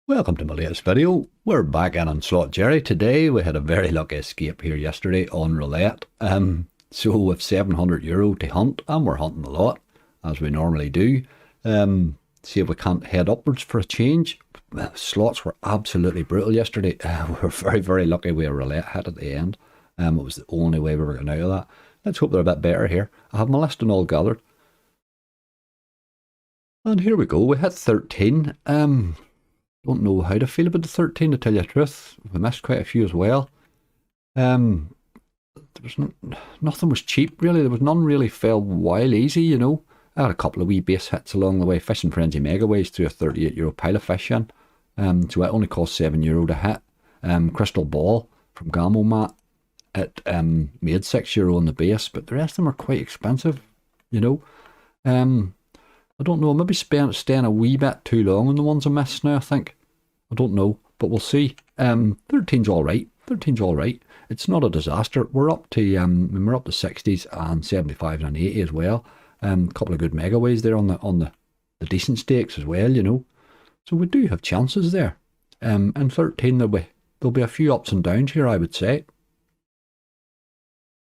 Welcome to my latest video. We're back in on Slot Jerry. Today we had a very lucky escape here yesterday on roulette. So with €700 to hunt, and we're hunting a lot, as we normally do. See if we can't head upwards for a change. Slots were absolutely brutal yesterday. We were very, very lucky we had a roulette hit at the end. It was the only way we were getting out of that. Let's hope they're a bit better here. I have my listing all gathered. And here we go, we hit 13. Don't know how to feel about the 13, to tell you the truth. We missed quite a few as well. There was nothing was cheap really. There was none really fell wild easy, you know. I had a couple of wee base hits along the way. Fishin Megaways threw a €38 pile of fish in. So it only cost €7 to hit. Crystal Ball from Gamble Mat, it made €6 on the base, but the rest of them are quite expensive, you know. I don't know, maybe staying a wee bit too long on the ones I missed now, I think. I don't know, but we'll see. 13's alright. 13's alright. It's not a disaster. We're up to we're up to 60s and 75 and 80 as well. A couple of good megaways there on the decent stakes as well, you know. So we do have chances there. And 13 there'll be a few ups and downs here, I would say.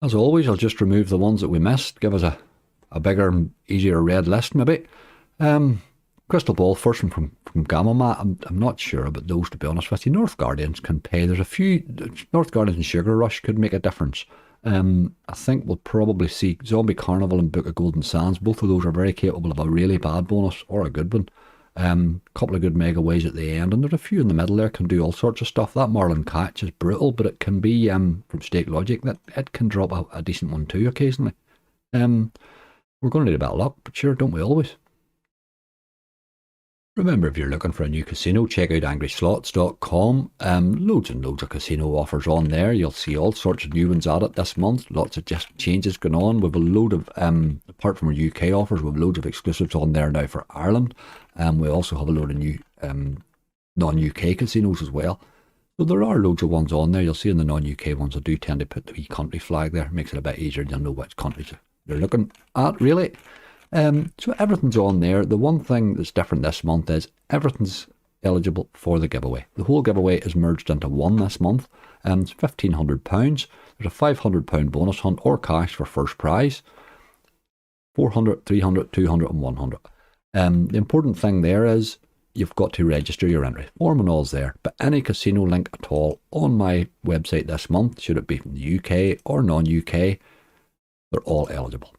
As always, I'll just remove the ones that we missed, give us a bigger and easier red list maybe. Crystal Ball first one from Gamelmat. I'm not sure about those, to be honest with you. North Guardians can pay. There's a few. North Guardians and Sugar Rush could make a difference. I think we'll probably see Zombie Carnival and Book of Golden Sands. Both of those are very capable of a really bad bonus or a good one. Couple of good megaways at the end, and there's a few in the middle there can do all sorts of stuff. That Marlin Catch is brutal, but it can be from Stake Logic that it can drop a decent one too occasionally. We're going to need a bit of luck, but sure, don't we always? Remember, if you're looking for a new casino, check out angryslots.com. Loads and loads of casino offers on there. You'll see all sorts of new ones at it this month. Lots of just changes going on. We've a load of, apart from our UK offers, we've loads of exclusives on there now for Ireland. We also have a load of new non-UK casinos as well. So there are loads of ones on there. You'll see in the non-UK ones, I do tend to put the wee country flag there. Makes it a bit easier to know which countries they're looking at, really. So everything's on there. The one thing that's different this month is everything's eligible for the giveaway. The whole giveaway is merged into one this month, and it's £1,500. There's a £500 bonus hunt or cash for first prize. 400, 300, 200 and 100. The important thing there is you've got to register your entry. Form and all's there, but any casino link at all on my website this month, should it be from the UK or non-UK, they're all eligible.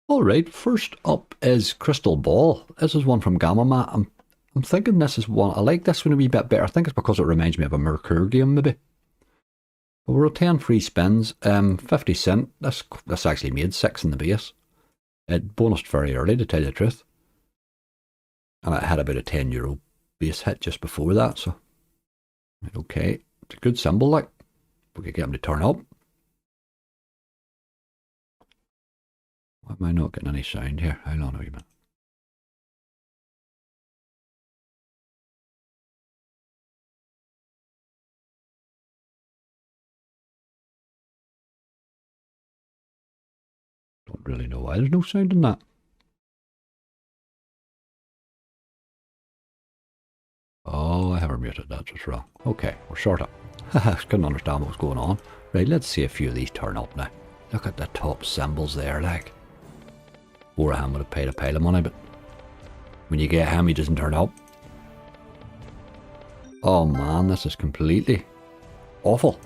Alright, first up is Crystal Ball. This is one from Gamelmat. I'm thinking this is one, I like this one a wee bit better. I think it's because it reminds me of a Mercure game maybe. But we're at 10 free spins, 50 cent. This actually made 6 in the base. It bonused very early, to tell you the truth. And it had about a €10 base hit just before that, so okay. It's a good symbol, like. We could get them to turn up. Why am I not getting any sound here? Hold on a wee minute. Don't really know why there's no sound in that. Oh, I have her muted, that's what's wrong. Okay, we're sorted. I couldn't understand what was going on. Right, let's see a few of these turn up now. Look at the top symbols there, like. Warham would have paid a pile of money, but when you get him, he doesn't turn up. Oh man, this is completely awful.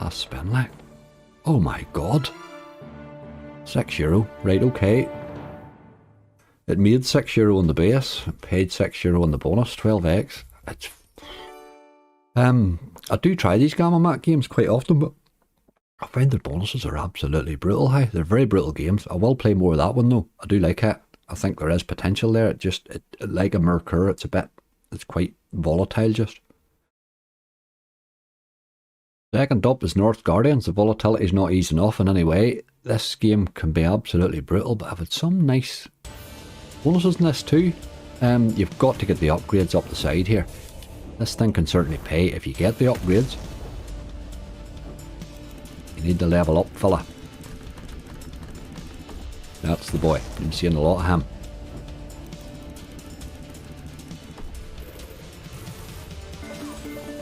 Last spin, like. Oh my god. €6. Right, okay. It made €6 on the base, it paid €6 on the bonus, 12x. It's I do try these Gamelmat games quite often, but I find the bonuses are absolutely brutal. They're very brutal games. I will play more of that one though. I do like it. I think there is potential there. It like a Mercure, it's quite volatile just. Second up is North Guardians. The volatility is not easing off in any way. This game can be absolutely brutal, but I've had some nice bonuses in this too. You've got to get the upgrades up the side here. This thing can certainly pay if you get the upgrades. You need to level up, fella. That's the boy. Been seeing a lot of him.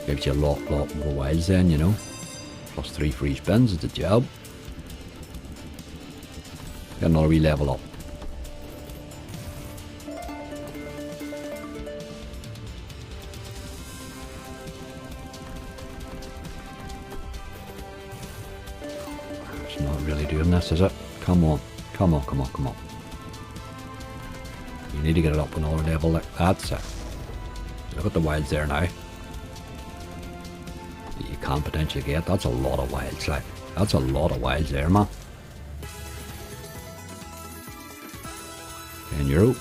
Gives you a lot more wilds then, you know. Plus 3 free spins is the job. Get another wee level up. It's not really doing this, is it? Come on. Come on, come on, come on. You need to get it up another level. Like that's it. Look at the wilds there now. You can potentially get. That's a lot of wilds, like. That's a lot of wilds there, man. €10.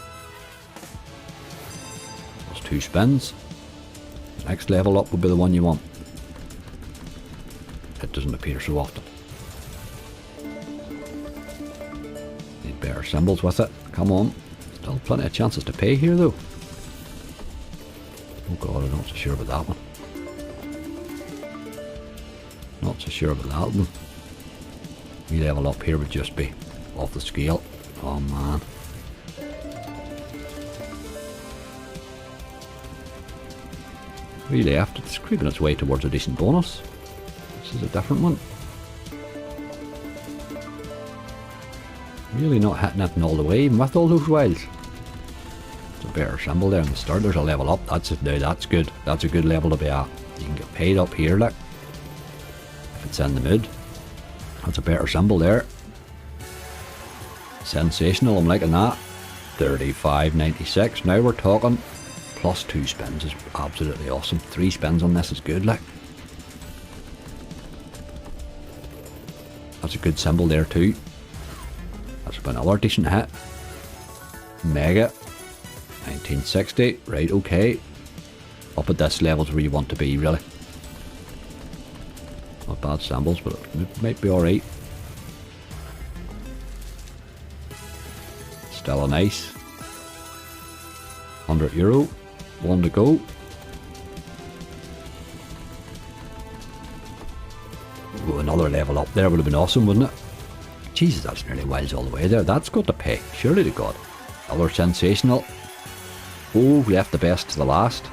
Plus 2 spins. Next level up will be the one you want. It doesn't appear so often. Need better symbols with it. Come on. Still plenty of chances to pay here though. Oh god, I'm not so sure about that one. Not so sure about that one. We level up here would just be off the scale. Oh man. We left. It's creeping its way towards a decent bonus. This is a different one. Really not hitting it all the way, even with all those wilds. It's a better symbol there in the start. There's a level up. That's it now. That's good. That's a good level to be at. You can get paid up here, like. If it's in the mood. That's a better symbol there. Sensational. I'm liking that. 35.96. Now we're talking. Plus 2 spins is absolutely awesome. 3 spins on this is good, like. That's a good symbol there too. That's another decent hit. Mega. 1960. Right, okay. Up at this level's where you want to be, really. Not bad symbols, but it might be alright. Still a nice. €100. One to go. Ooh, another level up there would have been awesome, wouldn't it? Jesus, that's nearly wilds all the way there. That's got to pay. Surely to God. Another sensational. Oh, left the best to the last.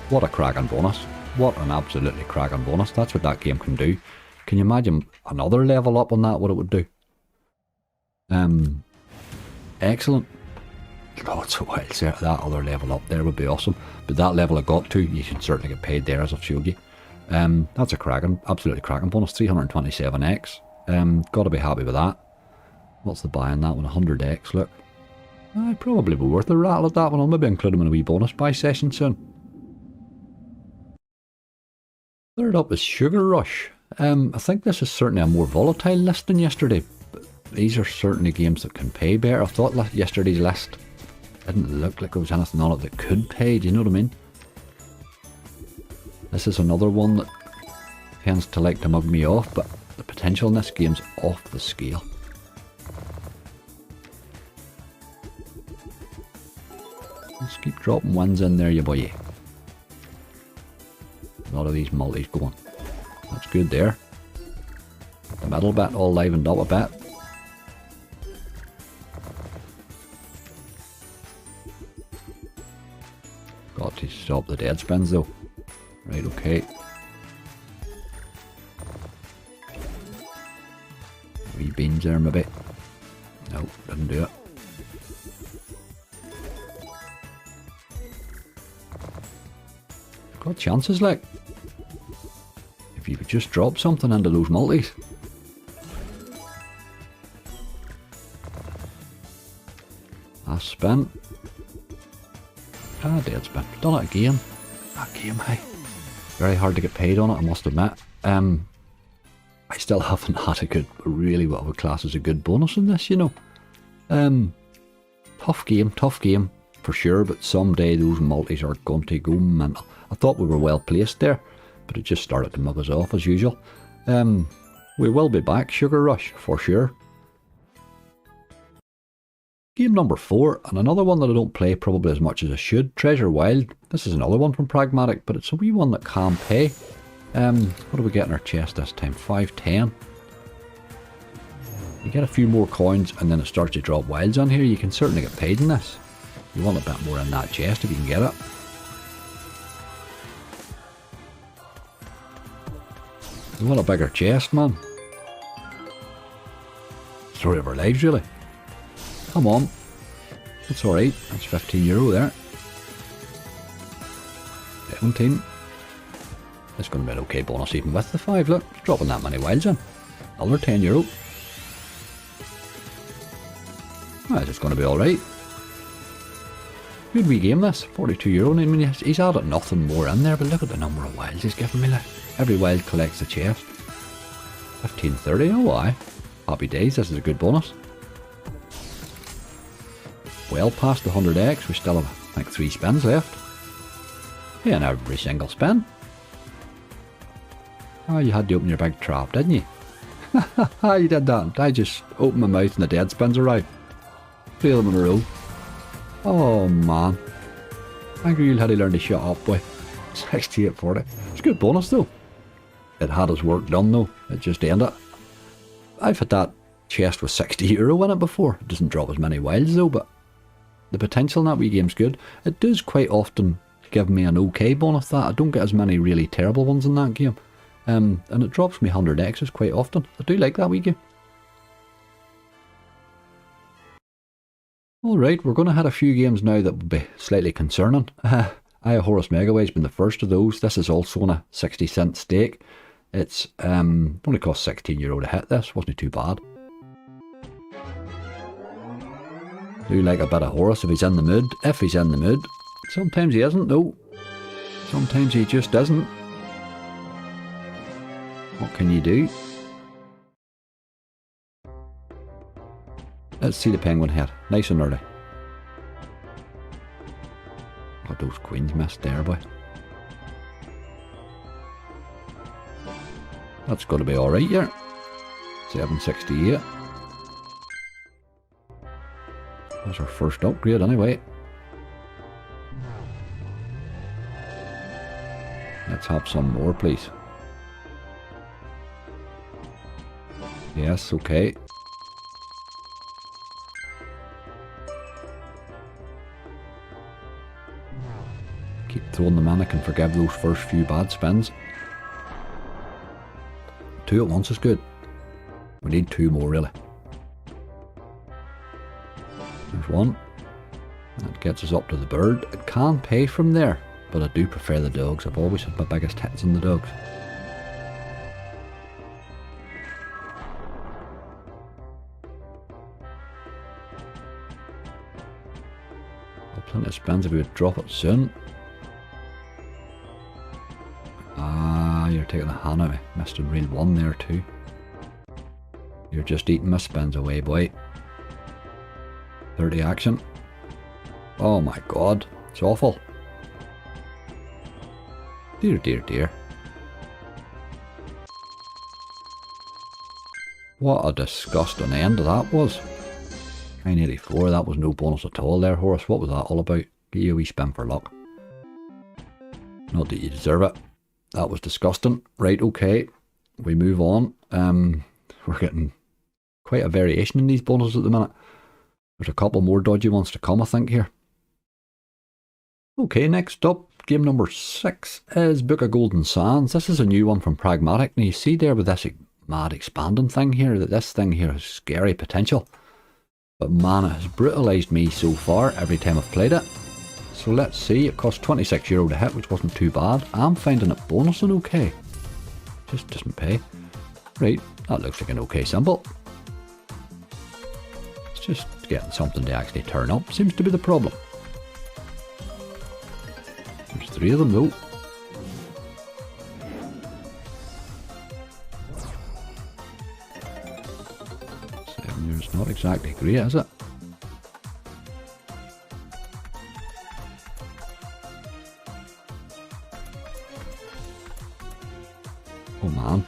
What a cracking bonus. What an absolutely cracking bonus. That's what that game can do. Can you imagine another level up on that, what it would do? Excellent. Lots of wilds there. That other level up there would be awesome. But that level I got to, you can certainly get paid there, as I've showed you. That's a cracking, absolutely cracking bonus. 327x. Got to be happy with that. What's the buy on that one? 100x, look. I'd probably be worth a rattle at that one. I'll maybe include them in a wee bonus buy session soon. Third up is Sugar Rush. I think this is certainly a more volatile list than yesterday. But these are certainly games that can pay better. I thought yesterday's list didn't look like there was anything on it that could pay, do you know what I mean? This is another one that tends to like to mug me off, but the potential in this game's off the scale. Let's keep dropping ones in there, you boy. A lot of these multis going. That's good there. The middle bit all livened up a bit. Got to stop the dead spins though. Right, okay. Wee beans there maybe. No, didn't do it. Got chances like. If you could just drop something into those multis. Last spin. Ah, dead spin. Done it again. That game, hey. Very hard to get paid on it, I must admit. I still haven't had a good, really what I would class as a good bonus in this, you know. Tough game for sure, but someday those multis are going to go mental. I thought we were well placed there, but it just started to mug us off as usual. We will be back, Sugar Rush, for sure. Game number 4, and another one that I don't play probably as much as I should, Treasure Wild. This is another one from Pragmatic, but it's a wee one that can pay. What do we get in our chest this time? 510. You get a few more coins and then it starts to drop wilds on here. You can certainly get paid in this. You want a bit more in that chest if you can get it. You want a bigger chest, man. Story of our lives, really. Come on. That's alright. That's €15 there. 17. It's going to be an okay bonus even with the 5. Look, it's dropping that many wilds in. Another €10. Well, it's going to be alright. Good wee game this. €42. I mean, he's added nothing more in there, but look at the number of wilds he's giving me. Like, every wild collects a chest. 15.30. Oh, aye. Happy days. This is a good bonus. Well past the 100x. We still have, I think, 3 spins left. Yeah, and every single spin. Oh, you had to open your big trap, didn't you? Haha, you did that. I just opened my mouth and the dead spins arrived. 3 of them in a row. Oh man. Angry you'll had to learn to shut up, boy. 68.40. It's a good bonus though. It had its work done though. It just ended. I've had that chest with €60 in it before. It doesn't drop as many wilds though, but the potential in that wee game's good. It does quite often give me an okay bonus that. I don't get as many really terrible ones in that game. And it drops me 100x's quite often. I do like that wee game. Alright, we're going to hit a few games now that will be slightly concerning. Horus Megaways been the first of those. This is also on a 60-cent stake. It's only cost €16 to hit this. Wasn't too bad. Do like a bit of Horus if he's in the mood. If he's in the mood. Sometimes he isn't though. Sometimes he just isn't. What can you do? Let's see the penguin head. Nice and early. Oh, those queens missed there, boy. That's got to be alright here. 768. That's our first upgrade anyway. Let's have some more, please. Yes, okay. Keep throwing the mannequin, forgive those first few bad spins. 2 at once is good. We need 2 more really. There's 1. That gets us up to the bird. It can pay from there, but I do prefer the dogs. I've always had my biggest hits in the dogs. Plenty of spins if we would drop it soon. Ah, you're taking the hand out of me. Missed a real 1 there too. You're just eating my spins away, boy. 30 action. Oh my god, it's awful. Dear, dear, dear. What a disgusting end that was. 984, that was no bonus at all there, Horus. What was that all about? Give you a wee spin for luck. Not that you deserve it. That was disgusting. Right, okay. We move on. We're getting quite a variation in these bonuses at the minute. There's a couple more dodgy ones to come, I think, here. Okay, next up, game number 6 is Book of Golden Sands. This is a new one from Pragmatic. Now you see there with this mad expanding thing here, that this thing here has scary potential. But man, it has brutalised me so far every time I've played it. So let's see, it cost €26 to hit, which wasn't too bad. I'm finding it bonusing okay. Just doesn't pay. Right, that looks like an okay symbol. It's just getting something to actually turn up seems to be the problem. There's 3 of them though. It's not exactly great, is it? Oh man.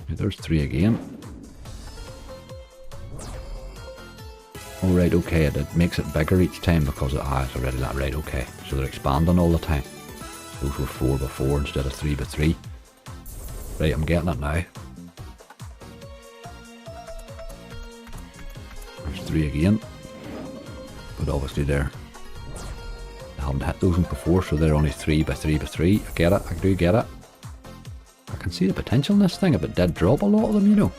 There's 3 again. Alright, okay, it makes it bigger each time because it's already that right, okay. So they're expanding all the time. Those were 4 before instead of 3 by 3. Right, I'm getting it now. 3 again. But obviously they haven't hit those ones before, so they're only 3 by 3 by 3. I get it, I do get it. I can see the potential in this thing if it did drop a lot of them, you know.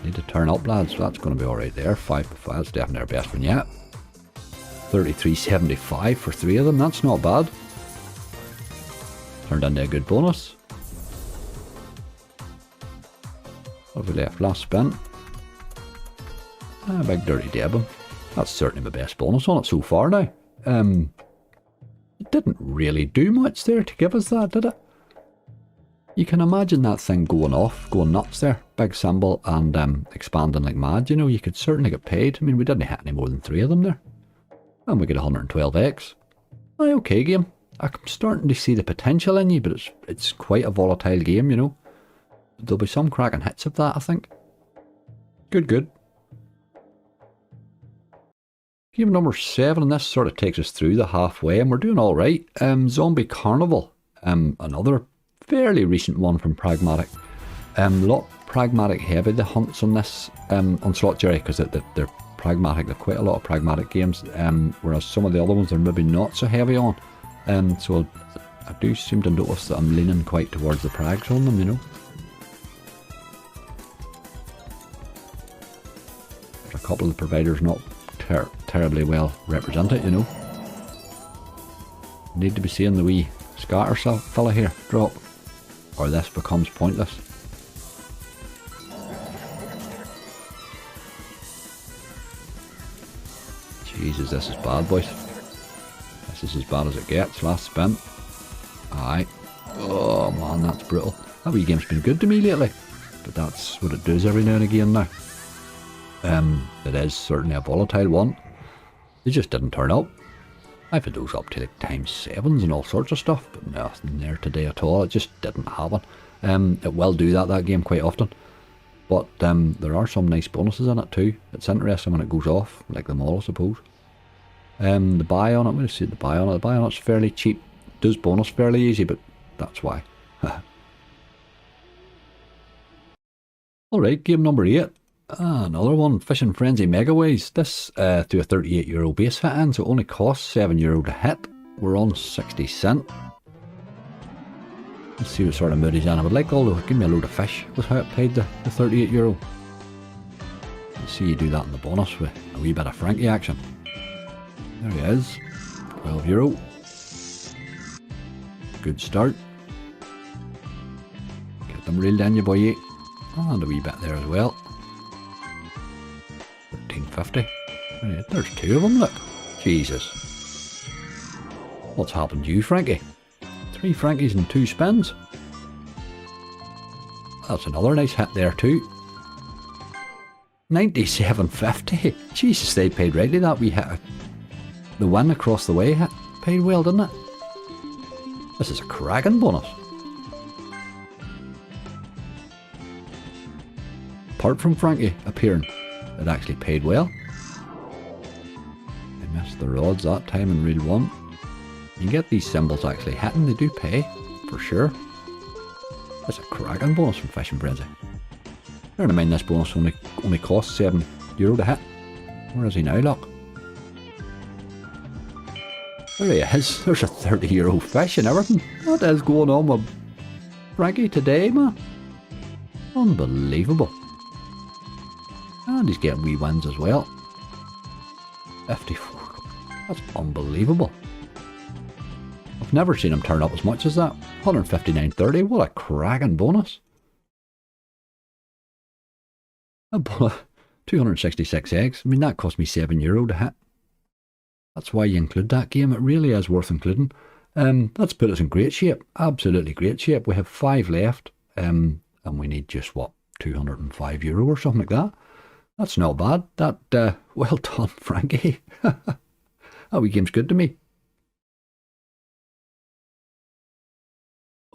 Need to turn up, lads. That's going to be alright there. 5 by 5, that's definitely our best one yet. 33.75 for 3 of them, that's not bad. Turned into a good bonus. What have we left? Last spin. A big dirty debit. That's certainly my best bonus on it so far now. It didn't really do much there to give us that, did it? You can imagine that thing going off, going nuts there. Big symbol and expanding like mad, you know. You could certainly get paid. I mean, we didn't hit any more than 3 of them there. And we get 112x. Aye, okay game. I'm starting to see the potential in you, but it's quite a volatile game, you know. There'll be some cracking hits of that, I think. Good, good. Game number 7, and this sort of takes us through the halfway, and we're doing alright. Zombie Carnival. Another fairly recent one from Pragmatic. Lot pragmatic heavy, the hunts on this, on Slot Jerry, because they're pragmatic. They've quite a lot of pragmatic games, whereas some of the other ones are maybe not so heavy on. So I do seem to notice that I'm leaning quite towards the prags on them, you know. There's a couple of the providers not terribly well represented, you know. Need to be seeing the wee scatter fella here drop, or this becomes pointless. Jesus, this is bad, boys. This is as bad as it gets. Last spin. Aye. Oh man, that's brutal. That wee game's been good to me lately, but that's what it does every now and again now. It is certainly a volatile one. They just didn't turn up. I've had those up to like ×7s and all sorts of stuff, but nothing there today at all. It just didn't happen. It will do that game quite often, but there are some nice bonuses in it too. It's interesting when it goes off, like them all, I suppose. The buy on it, I'm going to see the buy on it. The buy on it's fairly cheap. It does bonus fairly easy, but that's why. Alright, game number 8. Another one, Fishin Frenzy Megaways. This through a €38 base fit in, so it only costs €7 to hit. We're on 60 cent. Let's see what sort of mood he's in. I would like all the, give me a load of fish was how it paid the €38. Let's see you do that in the bonus with a wee bit of Frankie action. There he is, €12. Good start. Get them reeled in, you boy. And a wee bit there as well. 13.50. There's 2 of them, look. Jesus. What's happened to you, Frankie? 3 Frankies and 2 spins. That's another nice hit there too. 97.50. Jesus, they paid rightly that wee hit. The win across the way hit paid well, didn't it? This is a cracking bonus. Apart from Frankie appearing, it actually paid well. I missed the rods that time in reel 1. You can get these symbols actually hitting, they do pay, for sure. That's a cracking bonus from Fishin Frenzy. Bear in mind this bonus only costs €7 to hit. Where is he now, look? There he is, there's a €30 fish and everything. What is going on with Frankie today, man? Unbelievable. And he's getting wee wins as well. 54. That's unbelievable. I've never seen him turn up as much as that. 159.30. What a cracking bonus. 266 eggs. I mean, that cost me €7 to hit. That's why you include that game. It really is worth including. That's put us in great shape. Absolutely great shape. We have 5 left. And we need just, what, €205 or something like that. That's not bad. That, well done, Frankie. That wee game's good to me.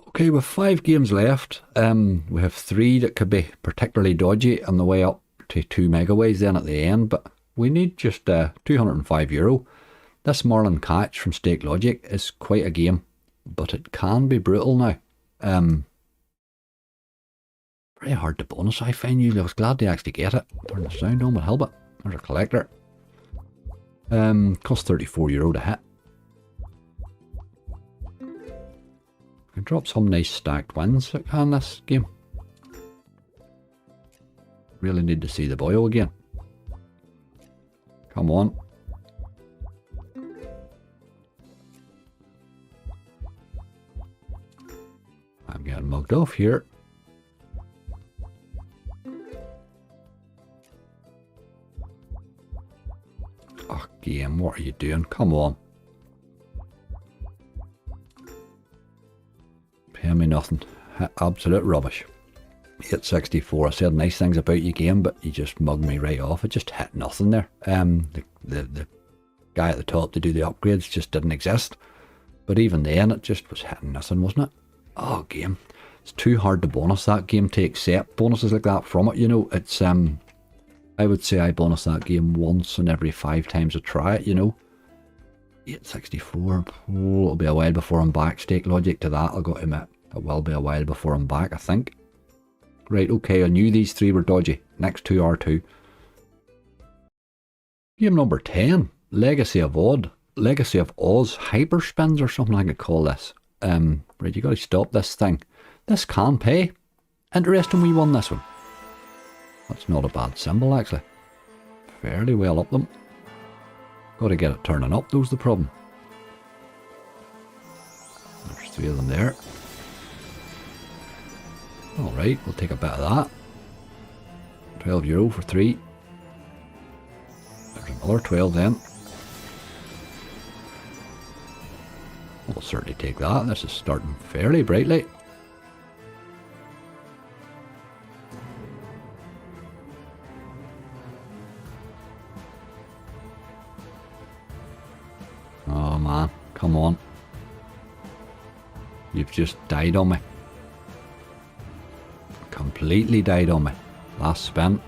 Okay, with 5 games left, we have 3 that could be particularly dodgy on the way up to 2 Megaways then at the end, but we need just €205. This Marlin Catch from Stake Logic is quite a game. but it can be brutal now. Very hard to bonus, I find. You. I was glad to actually get it. Turn the sound on, but help it. There's a collector. Cost €34 to hit. Can drop some nice stacked wins in this game. Really need to see the boil again. Come on. I'm getting mugged off here. Oh, game, what are you doing? Come on. Pay me nothing. Absolute rubbish. 864. I said nice things about your game, but you just mugged me right off. It just hit nothing there. The guy at the top to do the upgrades just didn't exist. But even then, it just was hitting nothing, wasn't it? Oh, game. It's too hard to bonus that game to accept bonuses like that from it, you know. It's, I would say I bonus that game once in every 5 times I try it, you know. 864. Oh, it'll be a while before I'm back. Stake logic to that, I'll go to admit. It will be a while before I'm back, I think. Right, okay, I knew these 3 were dodgy. Next 2 are too. Game number 10. Legacy of Oz Hyperspins or something I could call this. Right, you gotta stop this thing. This can pay. Interesting we won this one. That's not a bad symbol actually. Fairly well up them. Gotta get it turning up, those the problem. There's 3 of them there. Alright, we'll take a bit of that. €12 for 3. There's another 12 then. We'll certainly take that. This is starting fairly brightly. Oh man, come on. You've just died on me. Completely died on me. Last spin.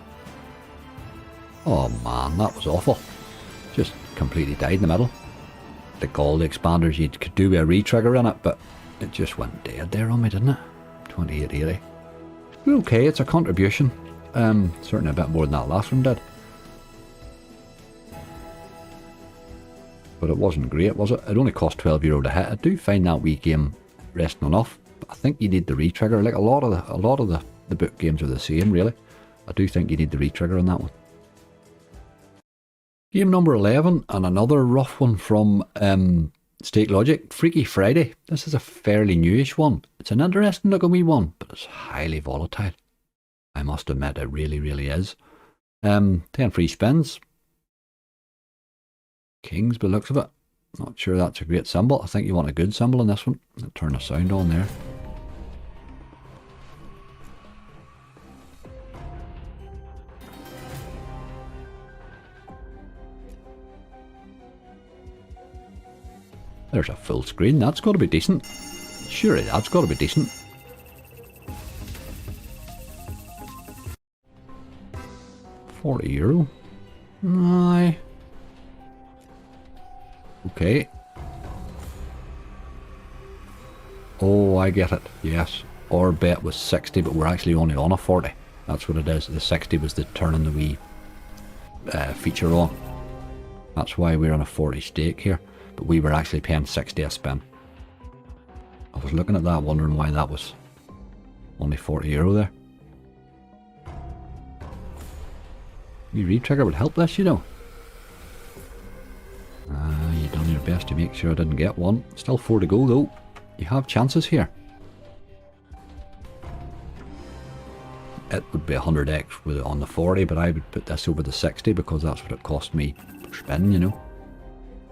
Oh man, that was awful. Just completely died in the middle. Like all the expanders, you could do a re-trigger in it, but it just went dead there on me, didn't it? 2880. Okay, it's a contribution. Certainly a bit more than that last one did. But it wasn't great, was it? It only cost €12 to hit. I do find that wee game resting enough. But I think you need the re-trigger. Like a lot of the book games are the same, really. I do think you need the re-trigger on that one. Game number 11, and another rough one from Stake Logic, Freaky Friday. This is a fairly newish one. It's an interesting looking wee one, but it's highly volatile. I must admit it really, really is. 10 free spins. Kings by the looks of it. Not sure that's a great symbol. I think you want a good symbol in this one. I'll turn the sound on there. There's a full screen. That's got to be decent. Surely that's got to be decent. €40. Aye. Okay. Oh, I get it. Yes. Our bet was 60, but we're actually only on a 40. That's what it is. The 60 was the turning the wee feature on. That's why we're on a 40 stake here. But we were actually paying 60 a spin. I was looking at that, wondering why that was only €40 there. Wee re-trigger would help this, you know. You done your best to make sure I didn't get one. Still 4 to go though. You have chances here. It would be 100x with it on the 40, but I would put this over the 60 because that's what it cost me per spin, you know.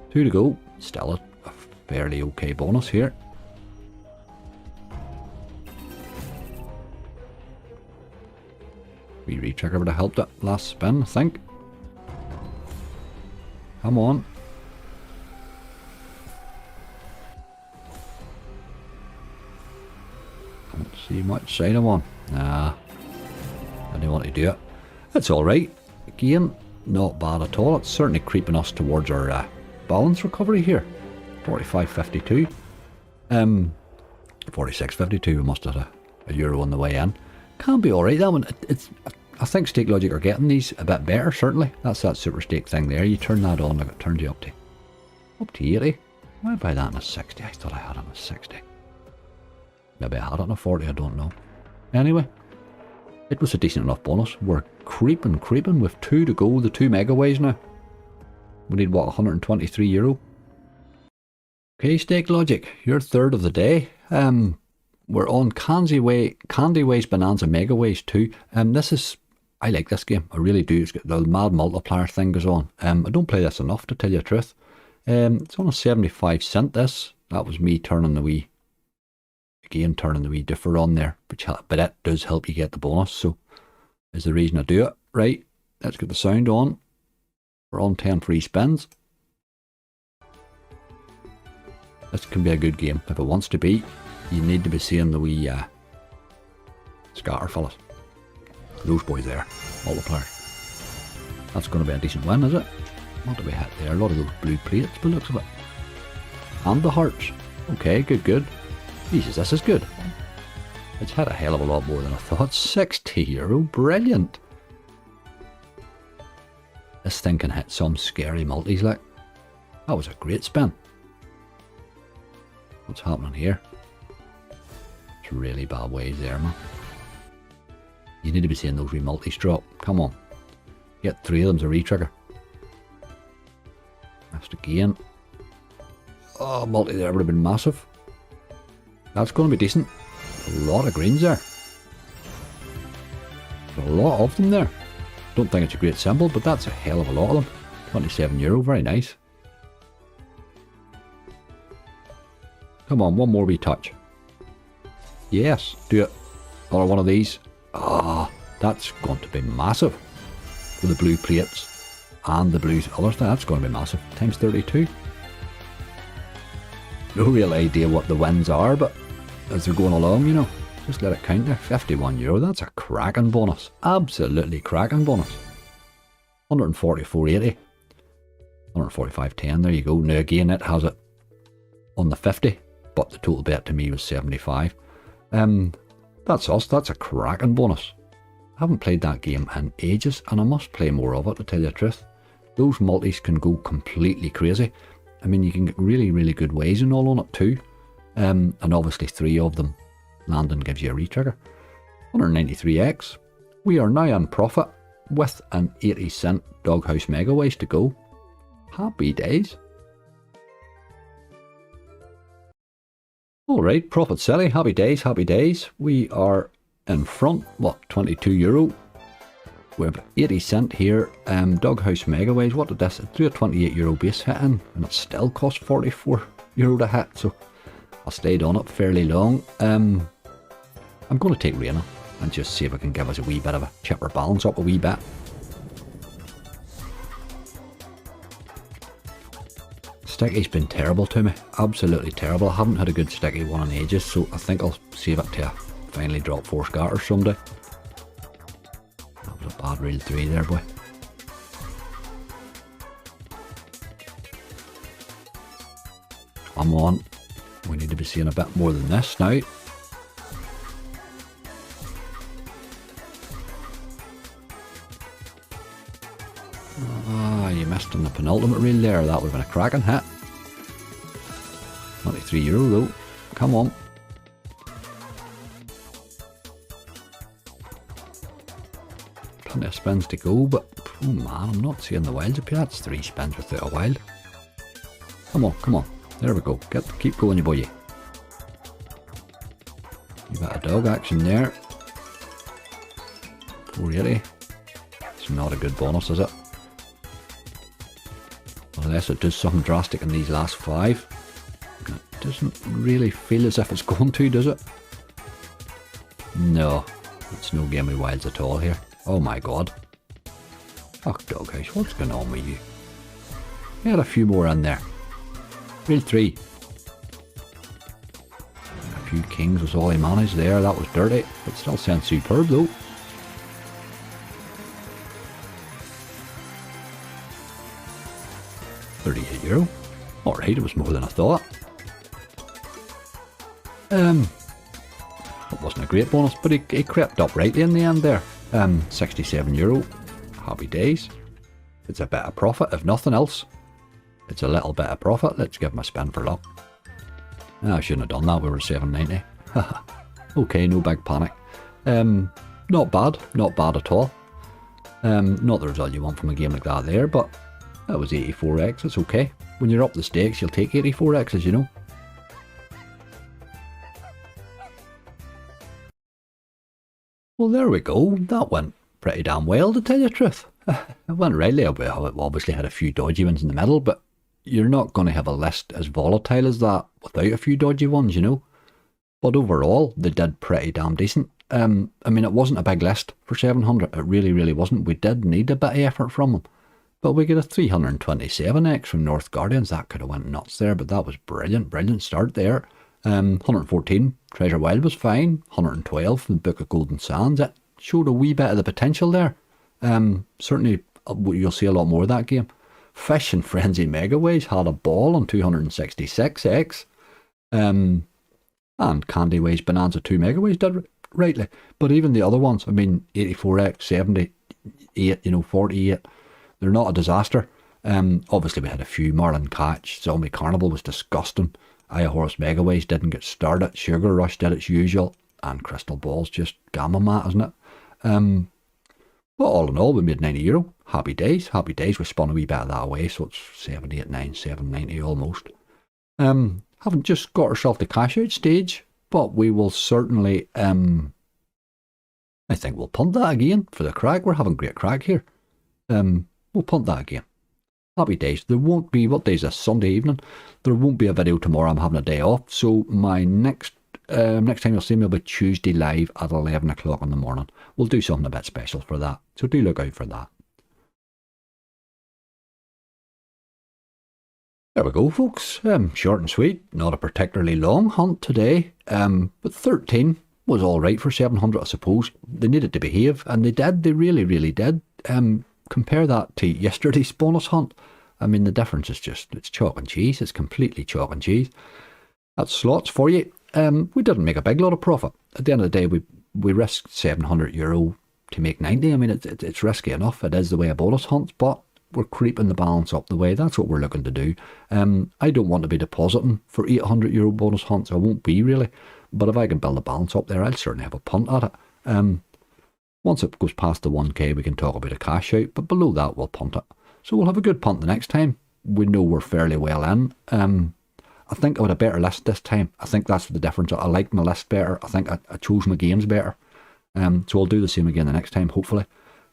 2 to go. Still a fairly okay bonus here. Wee re-trigger would have helped it last spin, I think. Come on. Don't see much sign of one. Nah. I didn't want to do it. It's alright. Again, not bad at all. It's certainly creeping us towards our balance recovery here. 45.52. 46.52, we must have had a euro on the way in. Can be alright, that one. I think Stake Logic are getting these a bit better, certainly. That's that super stake thing there. You turn that on, like it turns you up to 80. Why buy that in a 60? I thought I had it in a 60. Maybe I had it in a 40, I don't know. Anyway, it was a decent enough bonus. We're creeping with 2 to go, the 2 Megaways now. We need, what, 123 euro? Okay, Stake Logic, you're third of the day. We're on Candyways, Bonanza Megaways too. I like this game, I really do. It's got the mad multiplier thing goes on. I don't play this enough, to tell you the truth. It's on a 75 cent this. That was me turning the wee differ on there. But it does help you get the bonus, so is the reason I do it. Right, let's get the sound on. We're on 10 free spins. This can be a good game. If it wants to be, you need to be seeing the wee scatter fellas. Those boys there. Multiplier. That's going to be a decent win, is it? What do we hit there? A lot of those blue plates, by the looks of it. And the hearts. Okay, good. Jesus, this is good. It's had a hell of a lot more than I thought. 60 euro, brilliant. This thing can hit some scary multis, like. That was a great spin. What's happening here? It's really bad ways there, man. You need to be seeing those wee multis drop. Come on. Get 3 of them's a retrigger. Missed again. Oh, multi there would have been massive. That's going to be decent. A lot of greens there. A lot of them there. Don't think it's a great symbol, but that's a hell of a lot of them. 27 euro, very nice. Come on, one more wee touch. Yes, do it. Another one of these. Ah, that's going to be massive. With the blue plates and the blue other stuff, that's going to be massive. Times 32. No real idea what the wins are, but as they're going along, you know, just let it count there. 51 euro, that's a cracking bonus. Absolutely cracking bonus. 144.80. 145.10, there you go. Now again, it has it on the 50, but the total bet to me was 75. That's us, that's a cracking bonus. I haven't played that game in ages, and I must play more of it, to tell you the truth. Those multis can go completely crazy. I mean, you can get really good ways and all on it too. And obviously 3 of them landing gives you a retrigger. 193x. We are now in profit with an 80 cent House Megaways to go. Happy days. Alright, profit silly, happy days, happy days. We are in front, what, 22 euro. We have 80 cent here. House Megaways, what did this? It threw a 28 euro base hit in, and it still cost 44 euro to hit, so I stayed on it fairly long. I'm going to take Reina and just see if I can give us a wee bit of a chipper balance up a wee bit. Sticky's been terrible to me, absolutely terrible. I haven't had a good sticky one in ages, so I think I'll save it to finally drop 4 scatters someday. That was a bad reel 3 there, boy. Come on, we need to be seeing a bit more than this now. Ah, you missed on the penultimate reel there. That would have been a cracking hit. 23 euro though. Come on. Plenty of spins to go, but oh man, I'm not seeing the wilds appear. That's 3 spins without a wild. Come on, come on. There we go. Keep going, you boy. You got a dog action there. 480. It's not a good bonus, is it? Unless it does something drastic in these last 5. It doesn't really feel as if it's going to, does it? No. It's no game of wilds at all here. Oh my god. Fuck Doghouse, what's going on with you? You had a few more in there. Reel 3. A few kings was all he managed there. That was dirty, but still sounds superb though. €38. Alright, it was more than I thought. It wasn't a great bonus, but it crept up rightly in the end there. €67. Happy days. It's a bit of profit, if nothing else. It's a little bit of profit. Let's give him a spin for luck. I shouldn't have done that. We were $7.90. Okay, no big panic. Not bad at all. Not the result you want from a game like that there, but that was 84x. It's okay. When you're up the stakes, you'll take 84x, as you know. Well, there we go. That went pretty damn well, to tell you the truth. It went rightly. We obviously had a few dodgy ones in the middle, but you're not going to have a list as volatile as that without a few dodgy ones, you know. But overall, they did pretty damn decent. I mean, it wasn't a big list for 700. It really, really wasn't. We did need a bit of effort from them. But we get a 327x from North Guardians. That could have went nuts there, but that was brilliant. Brilliant start there. 114, Treasure Wild was fine. 112 from the Book of Golden Sands. It showed a wee bit of the potential there. Certainly, you'll see a lot more of that game. Fishin Frenzy Megaways had a ball on 266x. And Candyways Bonanza 2 Megaways did rightly. But even the other ones, I mean, 84x, 78, 48, they're not a disaster. Obviously, we had a few. Marlin Catch, Zombie Carnival was disgusting. Horus Megaways didn't get started. Sugar Rush did its usual. And Crystal Ball's just gamma mat, isn't it? But all in all, we made €90. Happy days. Happy days. We spun a wee bit of that away, so it's 789, 790 almost. Haven't just got ourselves the cash out stage, but we will certainly, I think we'll punt that again for the crack. We're having great crack here. We'll punt that again. Happy days. There won't be, what day is this? Sunday evening. There won't be a video tomorrow. I'm having a day off. So my next time you'll see me will be Tuesday live at 11 o'clock in the morning. We'll do something a bit special for that. So do look out for that. There we go, folks. Short and sweet. Not a particularly long hunt today. But 13 was all right for 700, I suppose. They needed to behave, and they did. They really, really did. Compare that to yesterday's bonus hunt. I mean, the difference is just, it's chalk and cheese. It's completely chalk and cheese. That's slots for you. We didn't make a big lot of profit. At the end of the day, we risked €700 to make 90. I mean, it's risky enough. It is the way a bonus hunts, but we're creeping the balance up the way. That's what we're looking to do. I don't want to be depositing for €800 bonus hunts. I won't be, really. But if I can build a balance up there, I'll certainly have a punt at it. Once it goes past the 1k, we can talk about a cash out, but below that, we'll punt it. So we'll have a good punt the next time. We know we're fairly well in. I think I had a better list this time. I think that's the difference. I like my list better. I think I chose my games better. So I'll do the same again the next time, hopefully.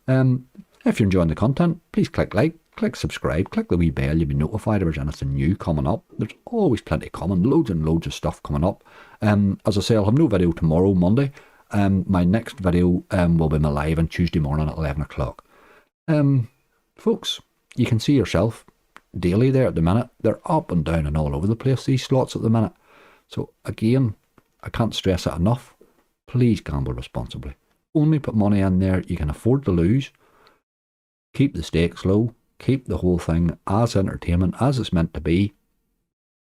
If you're enjoying the content, please click like, click subscribe, click the wee bell. You'll be notified if there's anything new coming up. There's always plenty coming, loads and loads of stuff coming up. As I say, I'll have no video tomorrow, Monday. My next video will be my live on Tuesday morning at 11 o'clock. Folks, you can see yourself daily there at the minute. They're up and down and all over the place, these slots at the minute. So again, I can't stress it enough. Please gamble responsibly. Only put money in there you can afford to lose. Keep the stakes low. Keep the whole thing as entertainment as it's meant to be.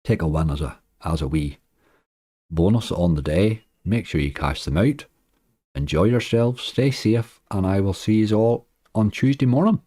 Take a win as a wee bonus on the day. Make sure you cash them out. Enjoy yourselves. Stay safe. And I will see you all on Tuesday morning.